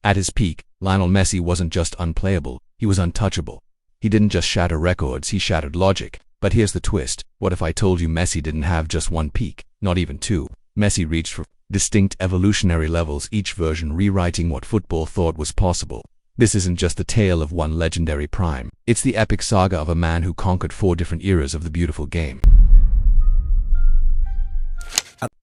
At his peak, Lionel Messi wasn't just unplayable, he was untouchable. He didn't just shatter records, he shattered logic. But here's the twist. What if I told you Messi didn't have just one peak, not even two? Messi reached for distinct evolutionary levels, each version rewriting what football thought was possible. This isn't just the tale of one legendary prime. It's the epic saga of a man who conquered 4 different eras of the beautiful game.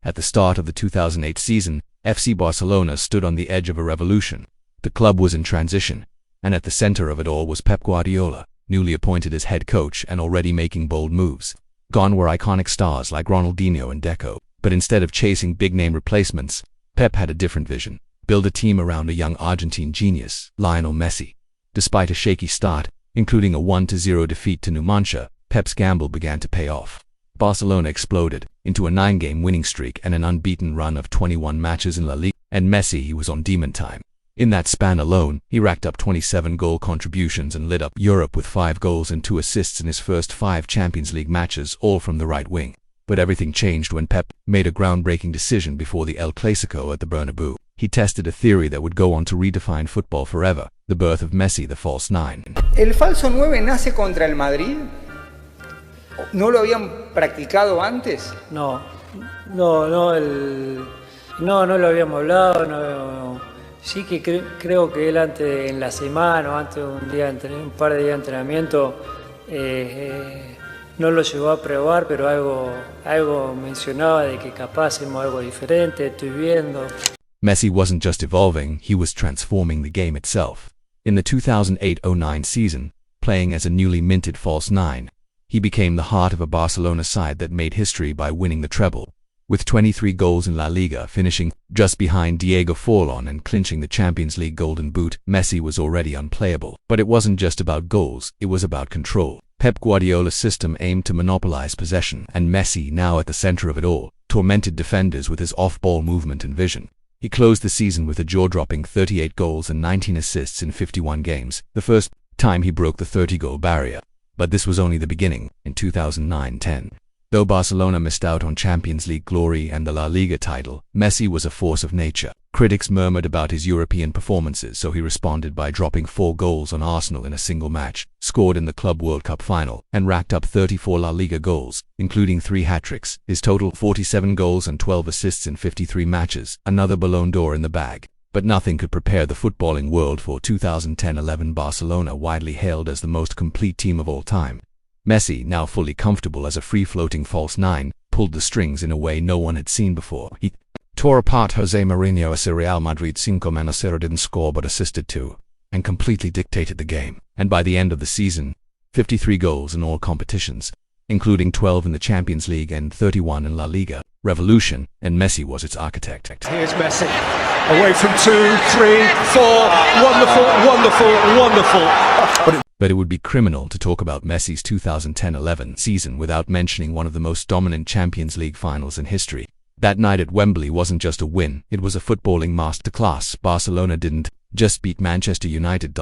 At the start of the 2008 season, FC Barcelona stood on the edge of a revolution. The club was in transition, and at the center of it all was Pep Guardiola, newly appointed as head coach and already making bold moves. Gone were iconic stars like Ronaldinho and Deco, but instead of chasing big-name replacements, Pep had a different vision. Build a team around a young Argentine genius, Lionel Messi. Despite a shaky start, including a 1-0 defeat to Numancia, Pep's gamble began to pay off. Barcelona exploded into a 9-game winning streak and an unbeaten run of 21 matches in La Liga, and Messi, he was on demon time. In that span alone, he racked up 27 goal contributions and lit up Europe with 5 goals and 2 assists in his first 5 Champions League matches, all from the right wing. But everything changed when Pep made a groundbreaking decision before the El Clasico at the Bernabeu. He tested a theory that would go on to redefine football forever, the birth of Messi, the false nine. ¿El falso 9 nace contra el Madrid? ¿No lo habían practicado antes? No lo habíamos hablado, no. Sí que creo que él antes, en la semana o antes de un par de días de entrenamiento, no lo llegó a probar, pero algo mencionaba de que capaz hacemos algo diferente, estoy viendo. Messi wasn't just evolving, he was transforming the game itself. In the 2008-09 season, playing as a newly minted false 9, he became the heart of a Barcelona side that made history by winning the treble. With 23 goals in La Liga, finishing just behind Diego Forlán and clinching the Champions League Golden Boot, Messi was already unplayable. But it wasn't just about goals, it was about control. Pep Guardiola's system aimed to monopolize possession, and Messi, now at the center of it all, tormented defenders with his off-ball movement and vision. He closed the season with a jaw-dropping 38 goals and 19 assists in 51 games, the first time he broke the 30-goal barrier. But this was only the beginning. In 2009-10, though Barcelona missed out on Champions League glory and the La Liga title, Messi was a force of nature. Critics murmured about his European performances, so he responded by dropping 4 goals on Arsenal in a single match, scored in the Club World Cup final, and racked up 34 La Liga goals, including 3 hat-tricks. His total 47 goals and 12 assists in 53 matches, another Ballon d'Or in the bag. But nothing could prepare the footballing world for 2010-11 Barcelona, widely hailed as the most complete team of all time. Messi, now fully comfortable as a free-floating false 9, pulled the strings in a way no one had seen before. He tore apart Jose Mourinho as a Real Madrid 5-0 didn't score but assisted 2, and completely dictated the game. And by the end of the season, 53 goals in all competitions, including 12 in the Champions League and 31 in La Liga. Revolution, and Messi was its architect. Here's Messi, away from 2, 3, 4, wonderful. But it would be criminal to talk about Messi's 2010-11 season without mentioning one of the most dominant Champions League finals in history. That night at Wembley wasn't just a win, it was a footballing masterclass. Barcelona didn't just beat Manchester United ...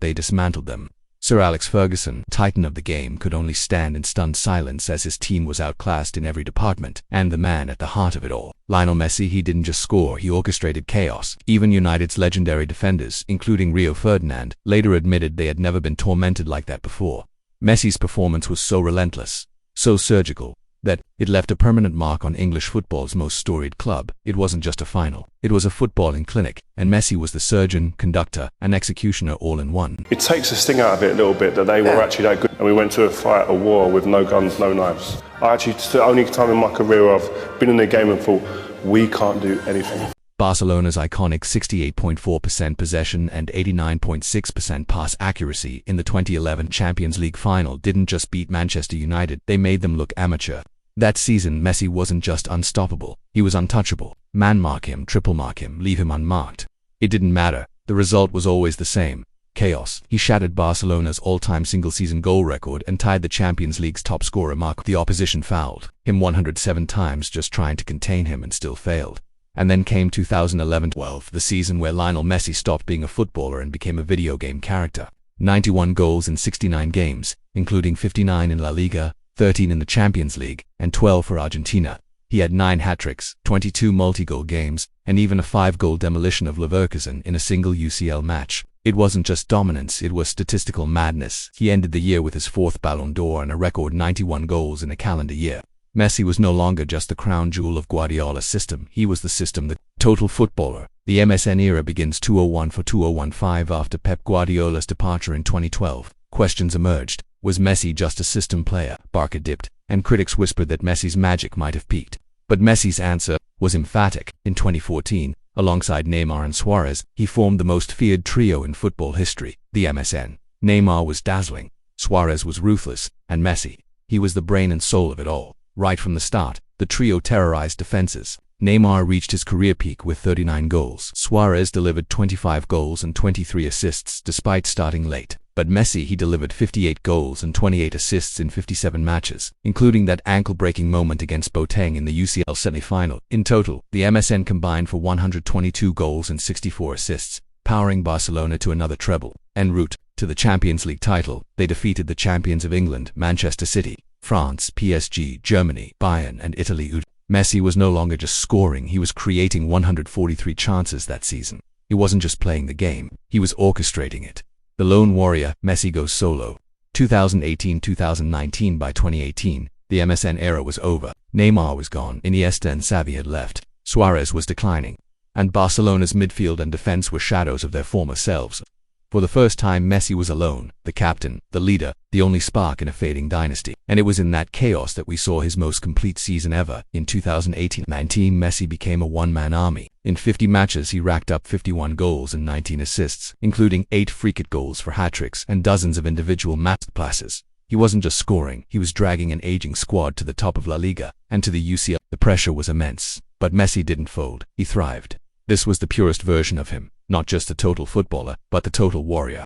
they dismantled them. Sir Alex Ferguson, titan of the game, could only stand in stunned silence as his team was outclassed in every department, and the man at the heart of it all, Lionel Messi, he didn't just score, he orchestrated chaos. Even United's legendary defenders, including Rio Ferdinand, later admitted they had never been tormented like that before. Messi's performance was so relentless, so surgical, that it left a permanent mark on English football's most storied club. It wasn't just a final, it was a footballing clinic, and Messi was the surgeon, conductor, and executioner all in one. It takes the sting out of it a little bit that they were actually that good, and we went to a fight, a war with no guns, no knives. It's the only time in my career I've been in the game and thought, we can't do anything. Barcelona's iconic 68.4% possession and 89.6% pass accuracy in the 2011 Champions League final didn't just beat Manchester United, they made them look amateur. That season, Messi wasn't just unstoppable, he was untouchable. Man mark him, triple mark him, leave him unmarked. It didn't matter, the result was always the same. Chaos. He shattered Barcelona's all-time single-season goal record and tied the Champions League's top scorer mark. The opposition fouled him 107 times just trying to contain him and still failed. And then came 2011-12, the season where Lionel Messi stopped being a footballer and became a video game character. 91 goals in 69 games, including 59 in La Liga, 13 in the Champions League, and 12 for Argentina. He had 9 hat-tricks, 22 multi-goal games, and even a 5-goal demolition of Leverkusen in a single UCL match. It wasn't just dominance, it was statistical madness. He ended the year with his 4th Ballon d'Or and a record 91 goals in a calendar year. Messi was no longer just the crown jewel of Guardiola's system, he was the system, the total footballer. The MSN era begins 2014 after Pep Guardiola's departure in 2012. Questions emerged. Was Messi just a system player? Barca dipped, and critics whispered that Messi's magic might have peaked. But Messi's answer was emphatic. In 2014, alongside Neymar and Suarez, he formed the most feared trio in football history, the MSN. Neymar was dazzling, Suarez was ruthless, and Messi, he was the brain and soul of it all. Right from the start, the trio terrorized defenses. Neymar reached his career peak with 39 goals. Suarez delivered 25 goals and 23 assists despite starting late. But Messi, he delivered 58 goals and 28 assists in 57 matches, including that ankle-breaking moment against Boateng in the UCL semi-final. In total, the MSN combined for 122 goals and 64 assists, powering Barcelona to another treble. En route to the Champions League title, they defeated the champions of England, Manchester City, France, PSG, Germany, Bayern, and Italy. Messi was no longer just scoring, he was creating 143 chances that season. He wasn't just playing the game, he was orchestrating it. The lone warrior, Messi goes solo. 2018-2019. By 2018, the MSN era was over. Neymar was gone, Iniesta and Xavi had left, Suarez was declining, and Barcelona's midfield and defense were shadows of their former selves. For the first time, Messi was alone, the captain, the leader, the only spark in a fading dynasty. And it was in that chaos that we saw his most complete season ever. In 2018-19, Messi became a one-man army. In 50 matches, he racked up 51 goals and 19 assists, including 8 free-kick goals for hat-tricks and dozens of individual masterclasses. He wasn't just scoring, he was dragging an aging squad to the top of La Liga and to the UCL. The pressure was immense, but Messi didn't fold, he thrived. This was the purest version of him, not just a total footballer, but the total warrior.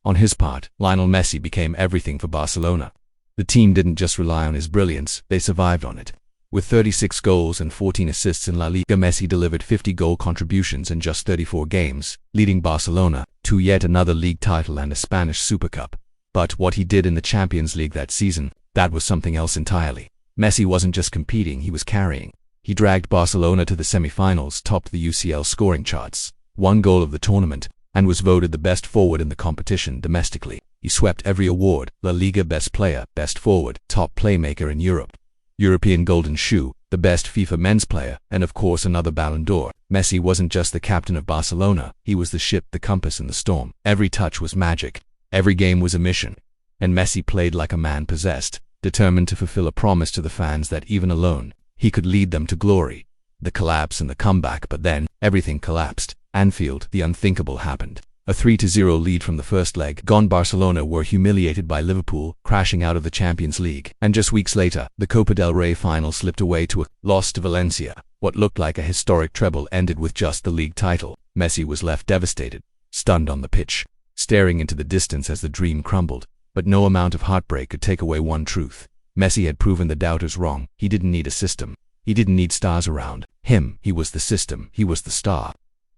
On his part, Lionel Messi became everything for Barcelona. The team didn't just rely on his brilliance, they survived on it. With 36 goals and 14 assists in La Liga, Messi delivered 50 goal contributions in just 34 games, leading Barcelona to yet another league title and a Spanish Super Cup. But what he did in the Champions League that season, that was something else entirely. Messi wasn't just competing, he was carrying. He dragged Barcelona to the semi-finals, topped the UCL scoring charts, won goal of the tournament, and was voted the best forward in the competition domestically. He swept every award: La Liga Best Player, Best Forward, Top Playmaker in Europe, European Golden Shoe, the Best FIFA Men's Player, and of course another Ballon d'Or. Messi wasn't just the captain of Barcelona, he was the ship, the compass in the storm. Every touch was magic, every game was a mission, and Messi played like a man possessed, determined to fulfill a promise to the fans that even alone, he could lead them to glory. The collapse and the comeback, but then, everything collapsed. Anfield, the unthinkable happened. A 3-0 lead from the first leg gone. Barcelona were humiliated by Liverpool, crashing out of the Champions League. And just weeks later, the Copa del Rey final slipped away to a loss to Valencia. What looked like a historic treble ended with just the league title. Messi was left devastated, stunned on the pitch, staring into the distance as the dream crumbled. But no amount of heartbreak could take away one truth. Messi had proven the doubters wrong. He didn't need a system. He didn't need stars around him. He was the system. He was the star.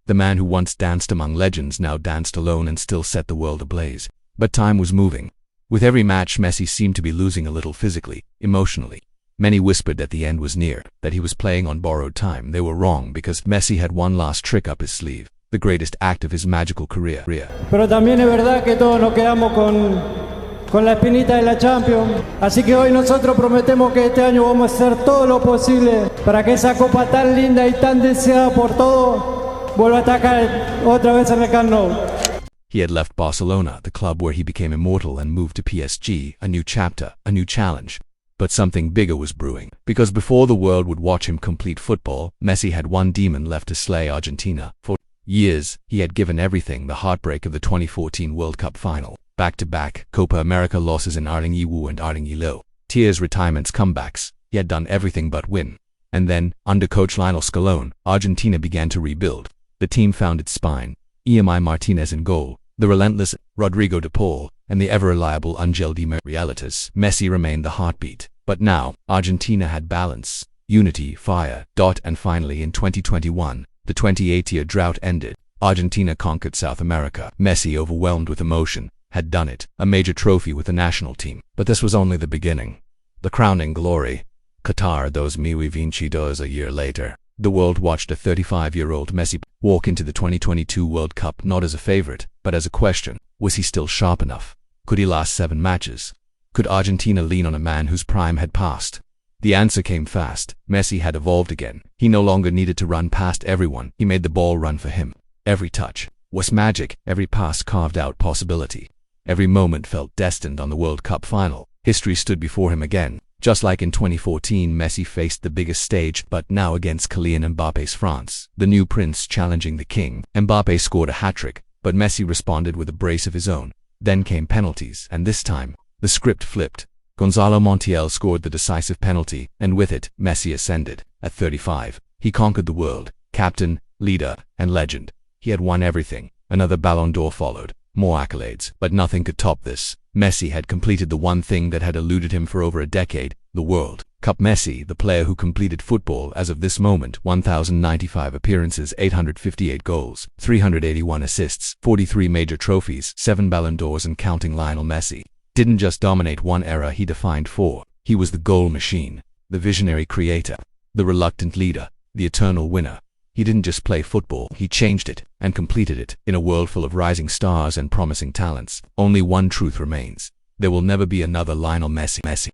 The man who once danced among legends now danced alone and still set the world ablaze. But time was moving. With every match, Messi seemed to be losing a little physically, emotionally. Many whispered that the end was near, that he was playing on borrowed time. They were wrong, because Messi had one last trick up his sleeve, the greatest act of his magical career. Pero también es verdad que todos nos quedamos con la espinita de la Champions. Así que hoy nosotros prometemos que este año vamos a hacer todo lo posible para que esa copa tan linda y tan deseada por todos vuelva a atacar otra vez en el Camp Nou. He had left Barcelona, the club where he became immortal, and moved to PSG, a new chapter, a new challenge. But something bigger was brewing, because before the world would watch him complete football, Messi had one demon left to slay: Argentina. For years, he had given everything: the heartbreak of the 2014 World Cup final, back-to-back Copa America losses in Arling-Iwu and Arling-Ilo, tears, retirements, comebacks. He had done everything but win. And then, under coach Lionel Scaloni, Argentina began to rebuild. The team found its spine: Emi Martinez in goal, the relentless Rodrigo de Paul, and the ever-reliable Angel Di Maria. Messi remained the heartbeat. But now, Argentina had balance, unity, fire. And finally, in 2021, the 28-year drought ended. Argentina conquered South America. Messi, overwhelmed with emotion, had done it, a major trophy with the national team. But this was only the beginning. The crowning glory. Qatar 2022. A year later, the world watched a 35-year-old Messi walk into the 2022 World Cup not as a favorite, but as a question. Was he still sharp enough? Could he last 7 matches? Could Argentina lean on a man whose prime had passed? The answer came fast. Messi had evolved again. He no longer needed to run past everyone. He made the ball run for him. Every touch was magic. Every pass carved out possibility. Every moment felt destined on the World Cup final. History stood before him again. Just like in 2014, Messi faced the biggest stage, but now against Kylian Mbappe's France. The new prince challenging the king. Mbappe scored a hat-trick, but Messi responded with a brace of his own. Then came penalties, and this time, the script flipped. Gonzalo Montiel scored the decisive penalty, and with it, Messi ascended. At 35, he conquered the world. Captain, leader, and legend. He had won everything. Another Ballon d'Or followed. More accolades, but nothing could top this. Messi had completed the one thing that had eluded him for over a decade, the World Cup. Messi, the player who completed football as of this moment, 1,095 appearances, 858 goals, 381 assists, 43 major trophies, 7 Ballon d'Ors and counting. Lionel Messi didn't just dominate one era, he defined 4. He was the goal machine, the visionary creator, the reluctant leader, the eternal winner. He didn't just play football, he changed it and completed it. In a world full of rising stars and promising talents, only one truth remains. There will never be another Lionel Messi.